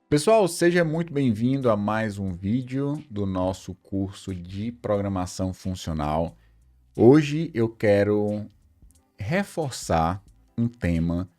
Pessoal, seja muito bem-vindo a mais um vídeo do nosso curso de programação funcional. Hoje eu quero reforçar um tema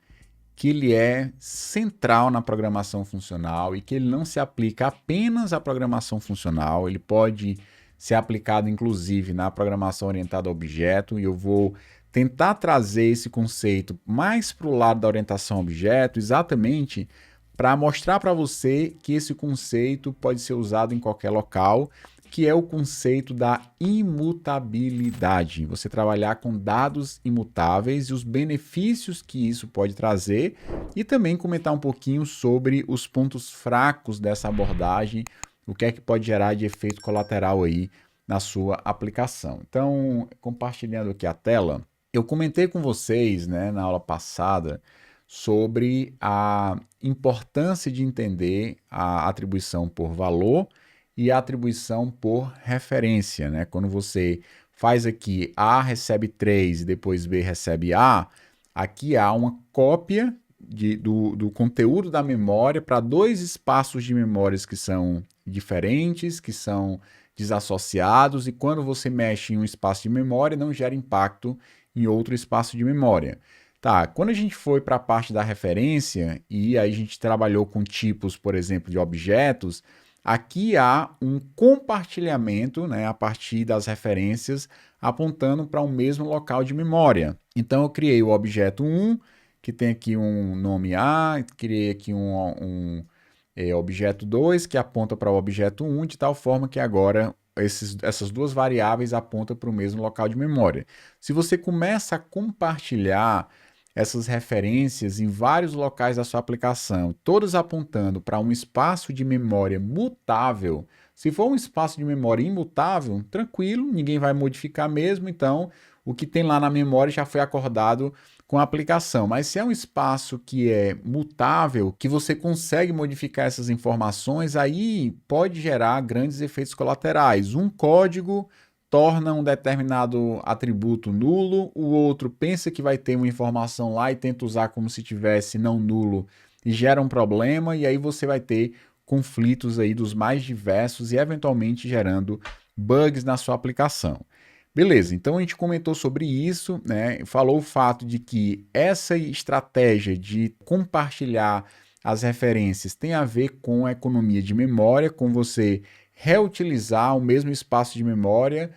que ele é central na programação funcional e que ele não se aplica apenas à programação funcional, ele pode ser aplicado inclusive na programação orientada a objeto, e eu vou tentar trazer esse conceito mais para o lado da orientação a objeto, exatamente para mostrar para você que esse conceito pode ser usado em qualquer local, que é o conceito da imutabilidade. Você trabalhar com dados imutáveis e os benefícios que isso pode trazer, e também comentar um pouquinho sobre os pontos fracos dessa abordagem, o que é que pode gerar de efeito colateral aí na sua aplicação. Então, compartilhando aqui a tela, eu comentei com vocês, né, na aula passada, sobre a importância de entender a atribuição por valor e a atribuição por referência, né? Quando você faz aqui A recebe 3 e depois B recebe A, aqui há uma cópia do conteúdo da memória para dois espaços de memórias que são diferentes, que são desassociados, e quando você mexe em um espaço de memória, não gera impacto em outro espaço de memória. Tá, quando a gente foi para a parte da referência, e aí a gente trabalhou com tipos, por exemplo, de objetos, aqui há um compartilhamento, né, a partir das referências, apontando para o mesmo local de memória. Então eu criei o objeto 1, que tem aqui um nome A, criei aqui um objeto 2, que aponta para o objeto 1, de tal forma que agora essas duas variáveis apontam para o mesmo local de memória. Se você começa a compartilhar essas referências em vários locais da sua aplicação, todos apontando para um espaço de memória mutável. Se for um espaço de memória imutável, tranquilo, ninguém vai modificar mesmo, então o que tem lá na memória já foi acordado com a aplicação. Mas se é um espaço que é mutável, que você consegue modificar essas informações, aí pode gerar grandes efeitos colaterais. Um código torna um determinado atributo nulo, o outro pensa que vai ter uma informação lá e tenta usar como se tivesse não nulo e gera um problema, e aí você vai ter conflitos aí dos mais diversos e eventualmente gerando bugs na sua aplicação. Beleza, então a gente comentou sobre isso, né? Falou o fato de que essa estratégia de compartilhar as referências tem a ver com a economia de memória, com você reutilizar o mesmo espaço de memória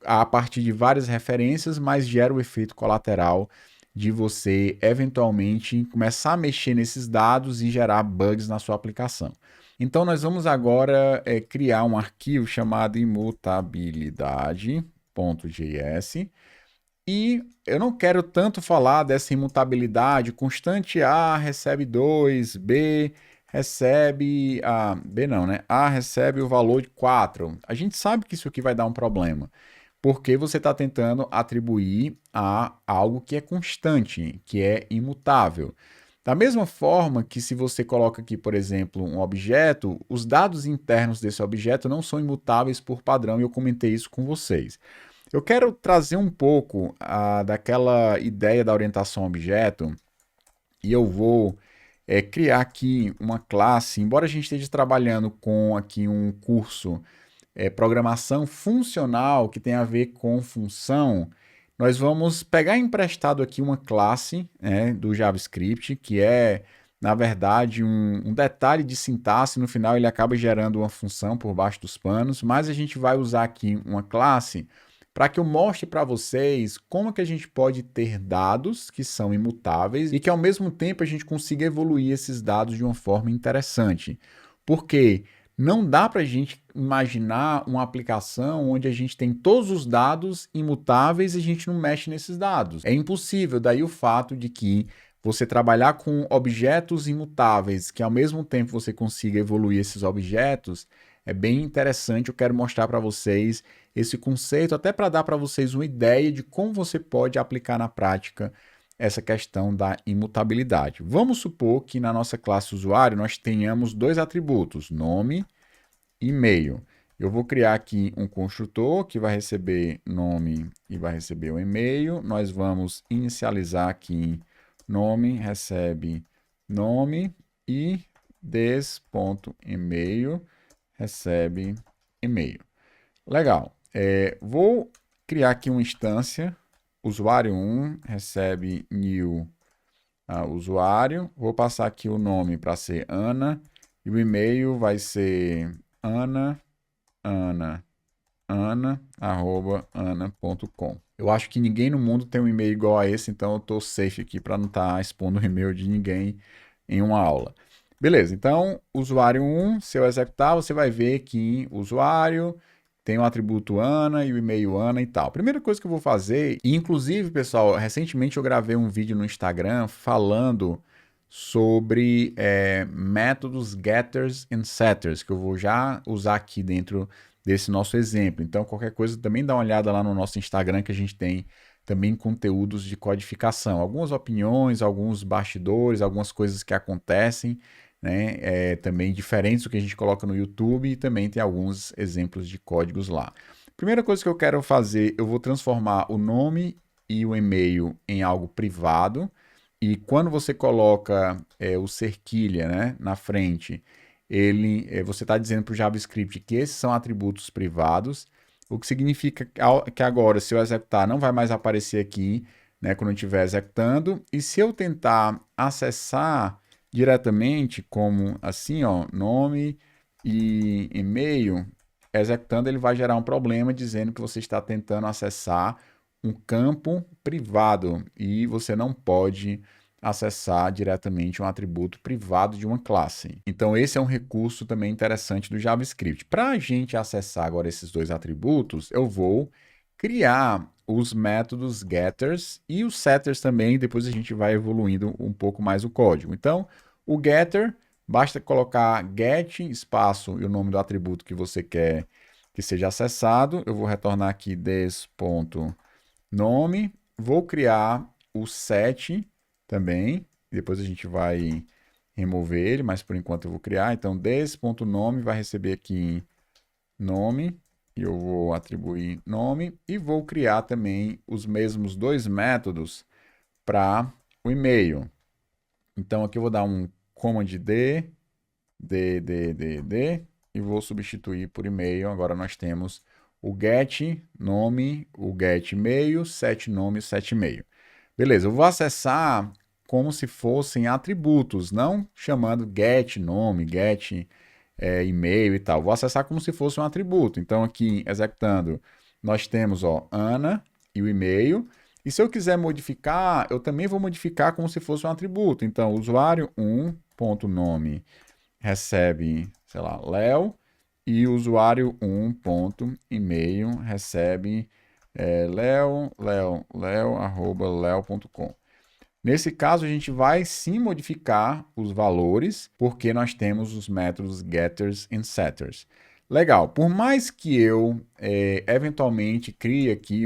a partir de várias referências, mas gera o efeito colateral de você eventualmente começar a mexer nesses dados e gerar bugs na sua aplicação. Então nós vamos agora criar um arquivo chamado imutabilidade.js, e eu não quero tanto falar dessa imutabilidade constante. A recebe 2, B recebe B não, né? A recebe o valor de 4. A gente sabe que isso aqui vai dar um problema, porque você está tentando atribuir a algo que é constante, que é imutável. Da mesma forma que se você coloca aqui, por exemplo, um objeto, os dados internos desse objeto não são imutáveis por padrão, e eu comentei isso com vocês. Eu quero trazer um pouco daquela ideia da orientação a objeto, e eu vou criar aqui uma classe, embora a gente esteja trabalhando com aqui um curso programação funcional, que tem a ver com função, nós vamos pegar emprestado aqui uma classe, né, do JavaScript, que é, na verdade, um detalhe de sintaxe. No final ele acaba gerando uma função por baixo dos panos, mas a gente vai usar aqui uma classe para que eu mostre para vocês como que a gente pode ter dados que são imutáveis e que ao mesmo tempo a gente consiga evoluir esses dados de uma forma interessante. Porque não dá para a gente imaginar uma aplicação onde a gente tem todos os dados imutáveis e a gente não mexe nesses dados. É impossível, daí o fato de que você trabalhar com objetos imutáveis, que ao mesmo tempo você consiga evoluir esses objetos, é bem interessante. Eu quero mostrar para vocês esse conceito, até para dar para vocês uma ideia de como você pode aplicar na prática essa questão da imutabilidade. Vamos supor que na nossa classe usuário nós tenhamos dois atributos, nome e e-mail. Eu vou criar aqui um construtor que vai receber nome e vai receber o e-mail. Nós vamos inicializar aqui nome, recebe nome, e this.email recebe e-mail. Legal. Vou criar aqui uma instância. Usuário 1 recebe new usuário. Vou passar aqui o nome para ser Ana. E o e-mail vai ser ana@ana.com. Eu acho que ninguém no mundo tem um e-mail igual a esse, então eu estou safe aqui para não estar expondo o e-mail de ninguém em uma aula. Beleza, então, usuário 1, se eu executar, você vai ver que usuário tem o atributo Ana e o e-mail Ana e tal. Primeira coisa que eu vou fazer, e inclusive, pessoal, recentemente eu gravei um vídeo no Instagram falando sobre métodos getters and setters, que eu vou já usar aqui dentro desse nosso exemplo. Então, qualquer coisa, também dá uma olhada lá no nosso Instagram, que a gente tem também conteúdos de codificação. Algumas opiniões, alguns bastidores, algumas coisas que acontecem, né, também diferentes do que a gente coloca no YouTube, e também tem alguns exemplos de códigos lá. Primeira coisa que eu quero fazer, eu vou transformar o nome e o e-mail em algo privado, e quando você coloca o cerquilha, né, na frente, você está dizendo para o JavaScript que esses são atributos privados, o que significa que agora, se eu executar, não vai mais aparecer aqui, né, quando eu estiver executando, e se eu tentar acessar diretamente, como assim, ó, nome e e-mail, executando, ele vai gerar um problema dizendo que você está tentando acessar um campo privado e você não pode acessar diretamente um atributo privado de uma classe. Então esse é um recurso também interessante do JavaScript. Para a gente acessar agora esses dois atributos, eu vou criar os métodos getters e os setters também, depois a gente vai evoluindo um pouco mais o código. Então, o getter, basta colocar get, espaço e o nome do atributo que você quer que seja acessado. Eu vou retornar aqui this.nome, vou criar o set também, depois a gente vai remover ele, mas por enquanto eu vou criar. Então, this.nome vai receber aqui nome, e eu vou atribuir nome, e vou criar também os mesmos dois métodos para o e-mail. Então, aqui eu vou dar um command D, e vou substituir por e-mail. Agora nós temos o get nome, o get e-mail, set nome, set e-mail. Beleza, eu vou acessar como se fossem atributos, não chamando get nome, get e-mail e tal. Vou acessar como se fosse um atributo. Então, aqui, executando, nós temos Ana e o e-mail. E se eu quiser modificar, eu também vou modificar como se fosse um atributo. Então, usuário 1.nome recebe, sei lá, Léo, e usuário 1.email recebe leo@leo.com. Nesse caso, a gente vai sim modificar os valores, porque nós temos os métodos getters e setters. Legal, por mais que eu eventualmente crie aqui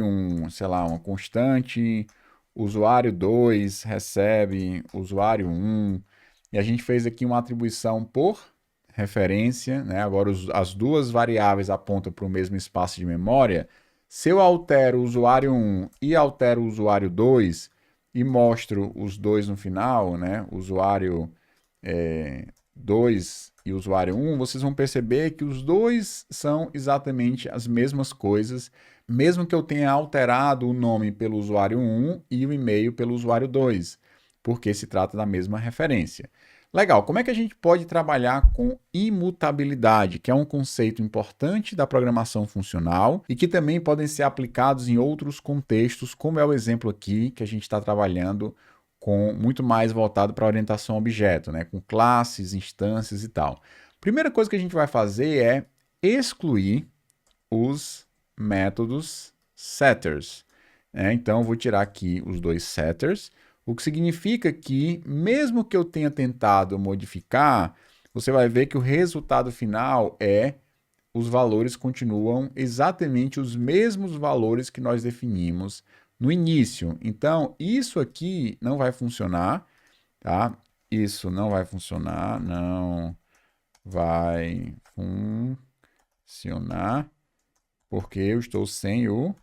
sei lá, uma constante, usuário 2 recebe usuário 1, e a gente fez aqui uma atribuição por referência, né? Agora as duas variáveis apontam para o mesmo espaço de memória. Se eu altero o usuário 1 e altero o usuário 2 e mostro os dois no final, né? Usuário 2 e usuário 1, vocês vão perceber que os dois são exatamente as mesmas coisas, mesmo que eu tenha alterado o nome pelo usuário 1 e o e-mail pelo usuário 2, porque se trata da mesma referência. Legal, como é que a gente pode trabalhar com imutabilidade, que é um conceito importante da programação funcional e que também podem ser aplicados em outros contextos, como é o exemplo aqui que a gente está trabalhando com muito mais voltado para a orientação a objeto, né? Com classes, instâncias e tal. Primeira coisa que a gente vai fazer é excluir os métodos setters. Então, eu vou tirar aqui os dois setters, o que significa que, mesmo que eu tenha tentado modificar, você vai ver que o resultado final os valores continuam exatamente os mesmos valores que nós definimos no início. Então, isso aqui não vai funcionar, tá? Isso não vai funcionar, não vai funcionar, porque eu estou sem o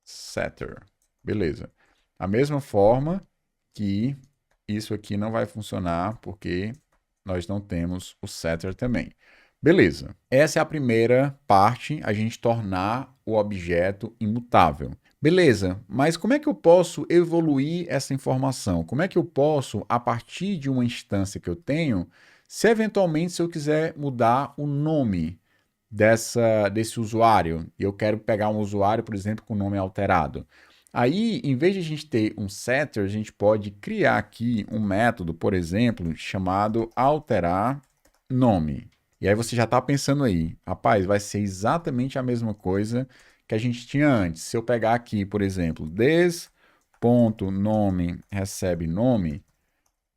setter. Beleza. A mesma forma que isso aqui não vai funcionar, porque nós não temos o setter também. Beleza, essa é a primeira parte, a gente tornar o objeto imutável. Beleza, mas como é que eu posso evoluir essa informação? Como é que eu posso, a partir de uma instância que eu tenho, se eventualmente eu quiser mudar o nome desse usuário, e eu quero pegar um usuário, por exemplo, com nome alterado. Aí, em vez de a gente ter um setter, a gente pode criar aqui um método, por exemplo, chamado alterar nome. E aí você já está pensando aí, rapaz, vai ser exatamente a mesma coisa que a gente tinha antes. Se eu pegar aqui, por exemplo, des.nome recebe nome,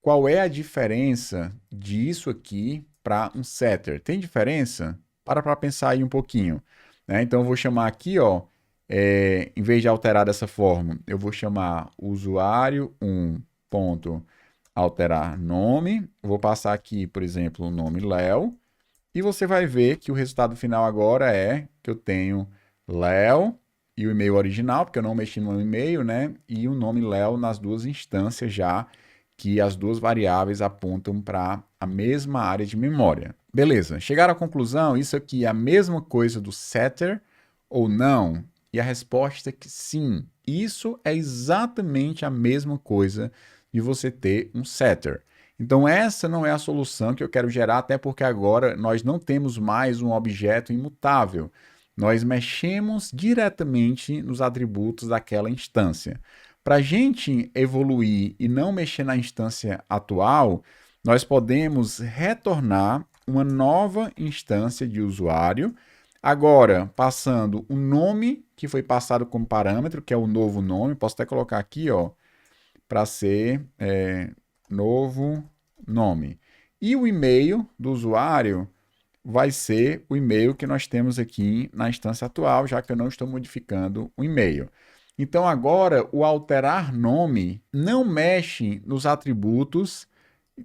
qual é a diferença disso aqui para um setter? Tem diferença? Para pensar aí um pouquinho. Né? Então, eu vou chamar aqui, ó, em vez de alterar dessa forma, eu vou chamar usuário 1 ponto alterar nome. Vou passar aqui, por exemplo, o nome Léo. E você vai ver que o resultado final agora é que eu tenho Léo e o e-mail original, porque eu não mexi no e-mail, né? E o nome Léo nas duas instâncias já, que as duas variáveis apontam para a mesma área de memória. Beleza, chegaram à conclusão, isso aqui é a mesma coisa do setter ou não? E a resposta é que sim, isso é exatamente a mesma coisa de você ter um setter. Então essa não é a solução que eu quero gerar, até porque agora nós não temos mais um objeto imutável. Nós mexemos diretamente nos atributos daquela instância. Para a gente evoluir e não mexer na instância atual, nós podemos retornar uma nova instância de usuário, agora passando o nome que foi passado como parâmetro, que é o novo nome, posso até colocar aqui, ó, para ser novo nome. E o e-mail do usuário vai ser o e-mail que nós temos aqui na instância atual, já que eu não estou modificando o e-mail. Então, agora, o alterar nome não mexe nos atributos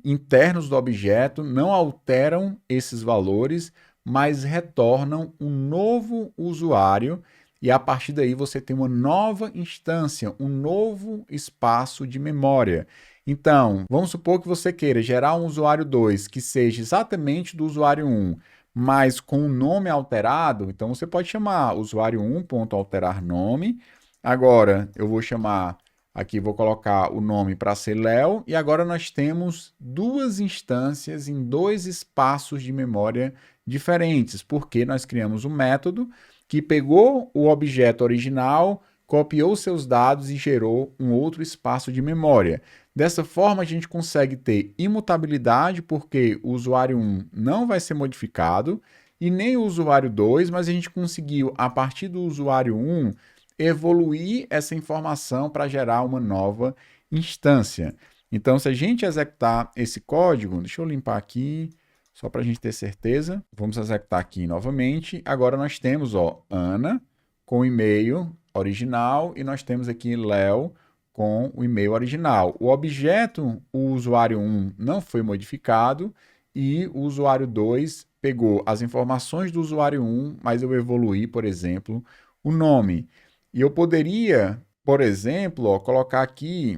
internos do objeto, não alteram esses valores, mas retornam um novo usuário e a partir daí você tem uma nova instância, um novo espaço de memória. Então, vamos supor que você queira gerar um usuário 2 que seja exatamente do usuário 1, mas com o nome alterado, então você pode chamar usuário 1.alterar nome. Agora, eu vou chamar aqui, vou colocar o nome para ser Léo, e agora nós temos duas instâncias em dois espaços de memória diferentes, porque nós criamos um método que pegou o objeto original, copiou seus dados e gerou um outro espaço de memória. Dessa forma, a gente consegue ter imutabilidade, porque o usuário 1 não vai ser modificado, e nem o usuário 2, mas a gente conseguiu, a partir do usuário 1, evoluir essa informação para gerar uma nova instância. Então, se a gente executar esse código, deixa eu limpar aqui, só para a gente ter certeza. Vamos executar aqui novamente. Agora nós temos, ó, Ana com o e-mail original e nós temos aqui Léo com o e-mail original. O objeto, o usuário 1, não foi modificado e o usuário 2 pegou as informações do usuário 1, mas eu evoluí, por exemplo, o nome. E eu poderia, por exemplo, ó, colocar aqui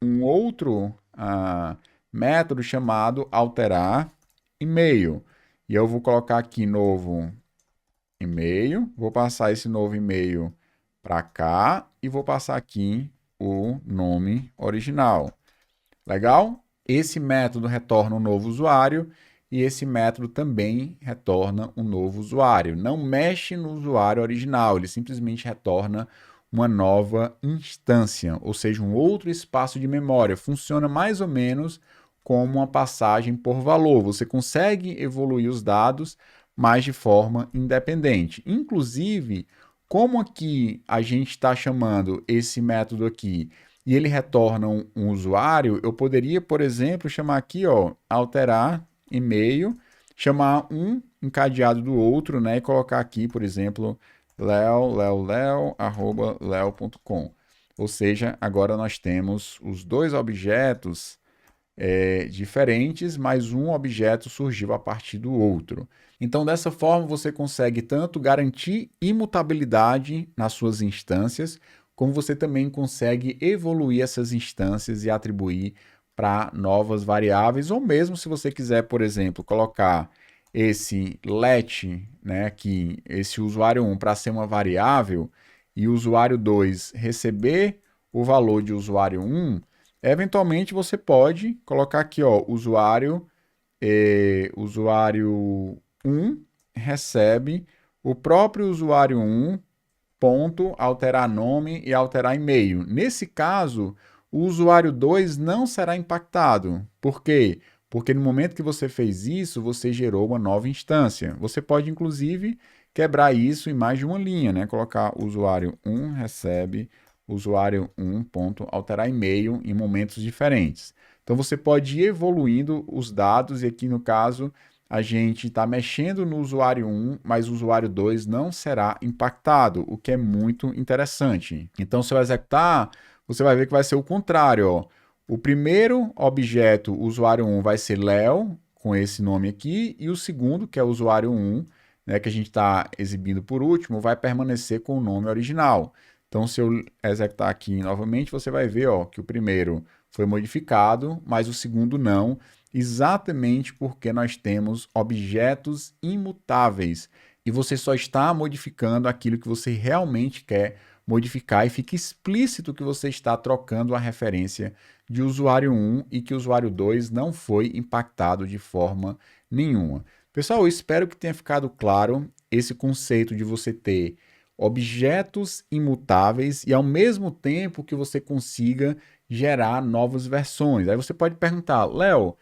um outro método chamado alterar e-mail. E eu vou colocar aqui novo e-mail, vou passar esse novo e-mail para cá e vou passar aqui o nome original. Legal? Esse método retorna um novo usuário e esse método também retorna um novo usuário. Não mexe no usuário original, ele simplesmente retorna uma nova instância, ou seja, um outro espaço de memória. Funciona mais ou menos como uma passagem por valor. Você consegue evoluir os dados, mas de forma independente. Inclusive, como aqui a gente está chamando esse método aqui e ele retorna um usuário, eu poderia, por exemplo, chamar aqui, ó, alterar e-mail, chamar um encadeado do outro, né, e colocar aqui, por exemplo, leo@leo.com. Ou seja, agora nós temos os dois objetos diferentes, mas um objeto surgiu a partir do outro. Então, dessa forma, você consegue tanto garantir imutabilidade nas suas instâncias, como você também consegue evoluir essas instâncias e atribuir para novas variáveis, ou mesmo se você quiser, por exemplo, colocar esse let, né, aqui, esse usuário 1 para ser uma variável e o usuário 2 receber o valor de usuário 1, eventualmente você pode colocar aqui, ó, usuário 1 recebe o próprio usuário 1, ponto, alterar nome e alterar e-mail. Nesse caso, o usuário 2 não será impactado. Por quê? Porque no momento que você fez isso, você gerou uma nova instância. Você pode, inclusive, quebrar isso em mais de uma linha, né? Colocar usuário 1 recebe usuário 1, ponto, alterar e-mail em momentos diferentes. Então, você pode ir evoluindo os dados e aqui, no caso, a gente está mexendo no usuário 1, mas o usuário 2 não será impactado, o que é muito interessante. Então, se eu executar, você vai ver que vai ser o contrário, ó. O primeiro objeto, usuário 1, vai ser Léo, com esse nome aqui, e o segundo, que é o usuário 1, né, que a gente está exibindo por último, vai permanecer com o nome original. Então, se eu executar aqui novamente, você vai ver, ó, que o primeiro foi modificado, mas o segundo não, exatamente porque nós temos objetos imutáveis e você só está modificando aquilo que você realmente quer modificar e fica explícito que você está trocando a referência de usuário 1 e que o usuário 2 não foi impactado de forma nenhuma. Pessoal, eu espero que tenha ficado claro esse conceito de você ter objetos imutáveis e ao mesmo tempo que você consiga gerar novas versões. Aí você pode perguntar, Léo,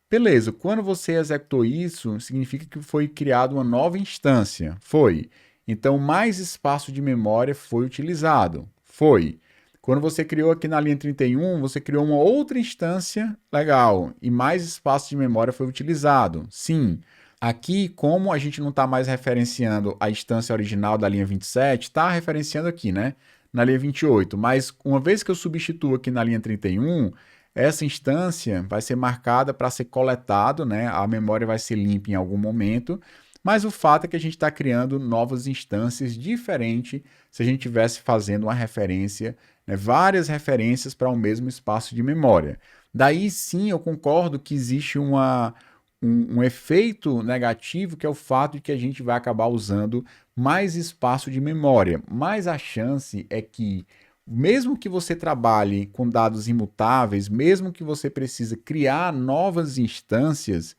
beleza, quando você executou isso, significa que foi criada uma nova instância. Foi. Então, mais espaço de memória foi utilizado. Foi. Quando você criou aqui na linha 31, você criou uma outra instância, legal, e mais espaço de memória foi utilizado. Sim. Aqui, como a gente não está mais referenciando a instância original da linha 27, está referenciando aqui, né? Na linha 28. Mas uma vez que eu substituo aqui na linha 31, essa instância vai ser marcada para ser coletado, né? A memória vai ser limpa em algum momento, mas o fato é que a gente está criando novas instâncias diferentes se a gente estivesse fazendo uma referência, né? Várias referências para o mesmo espaço de memória. Daí sim eu concordo que existe um efeito negativo, que é o fato de que a gente vai acabar usando mais espaço de memória, mas a chance é que mesmo que você trabalhe com dados imutáveis, mesmo que você precise criar novas instâncias,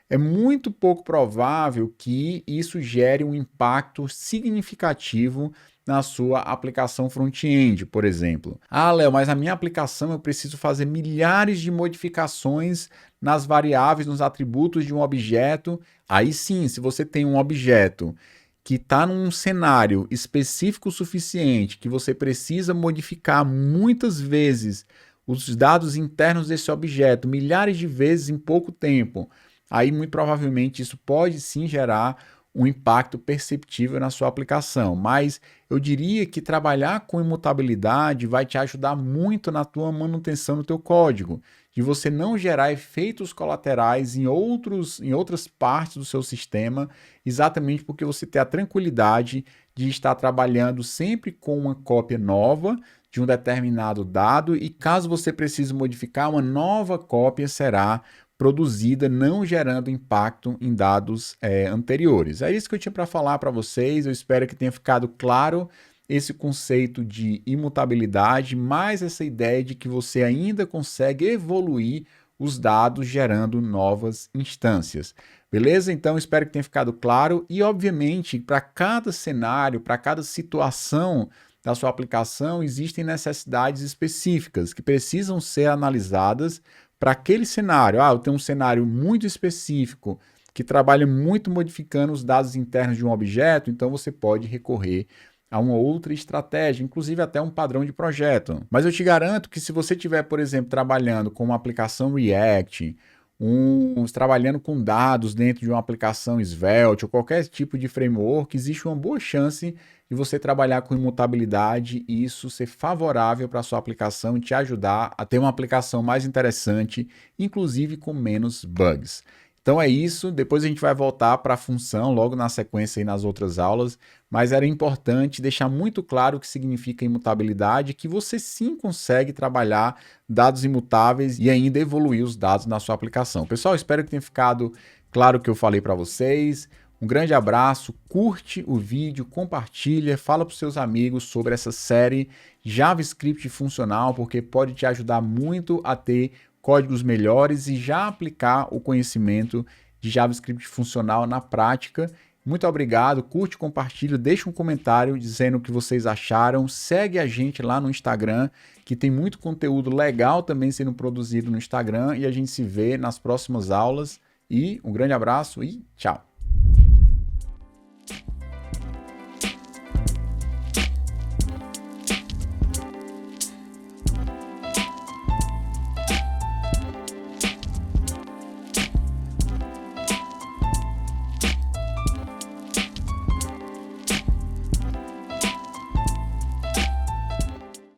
é muito pouco provável que isso gere um impacto significativo na sua aplicação front-end, por exemplo. Ah, Léo, mas na minha aplicação eu preciso fazer milhares de modificações nas variáveis, nos atributos de um objeto. Aí sim, se você tem um objeto que está num cenário específico o suficiente, que você precisa modificar muitas vezes os dados internos desse objeto, milhares de vezes em pouco tempo, aí muito provavelmente isso pode sim gerar um impacto perceptível na sua aplicação, mas eu diria que trabalhar com imutabilidade vai te ajudar muito na tua manutenção do teu código, de você não gerar efeitos colaterais em outras partes do seu sistema, exatamente porque você tem a tranquilidade de estar trabalhando sempre com uma cópia nova de um determinado dado e caso você precise modificar, uma nova cópia será produzida, não gerando impacto em dados anteriores. É isso que eu tinha para falar para vocês, eu espero que tenha ficado claro esse conceito de imutabilidade, mais essa ideia de que você ainda consegue evoluir os dados gerando novas instâncias. Beleza? Então, espero que tenha ficado claro e, obviamente, para cada cenário, para cada situação da sua aplicação, existem necessidades específicas que precisam ser analisadas para aquele cenário. Ah, eu tenho um cenário muito específico que trabalha muito modificando os dados internos de um objeto, então você pode recorrer a uma outra estratégia, inclusive até um padrão de projeto. Mas eu te garanto que se você estiver, por exemplo, trabalhando com uma aplicação React, trabalhando com dados dentro de uma aplicação Svelte ou qualquer tipo de framework, existe uma boa chance de você trabalhar com imutabilidade e isso ser favorável para a sua aplicação e te ajudar a ter uma aplicação mais interessante, inclusive com menos bugs. Então é isso, depois a gente vai voltar para a função logo na sequência aí nas outras aulas, mas era importante deixar muito claro o que significa imutabilidade, que você sim consegue trabalhar dados imutáveis e ainda evoluir os dados na sua aplicação. Pessoal, espero que tenha ficado claro o que eu falei para vocês. Um grande abraço, curte o vídeo, compartilha, fala para os seus amigos sobre essa série JavaScript funcional, porque pode te ajudar muito a ter códigos melhores e já aplicar o conhecimento de JavaScript funcional na prática. Muito obrigado, curte, compartilha, deixa um comentário dizendo o que vocês acharam, segue a gente lá no Instagram, que tem muito conteúdo legal também sendo produzido no Instagram, e a gente se vê nas próximas aulas. E um grande abraço e tchau!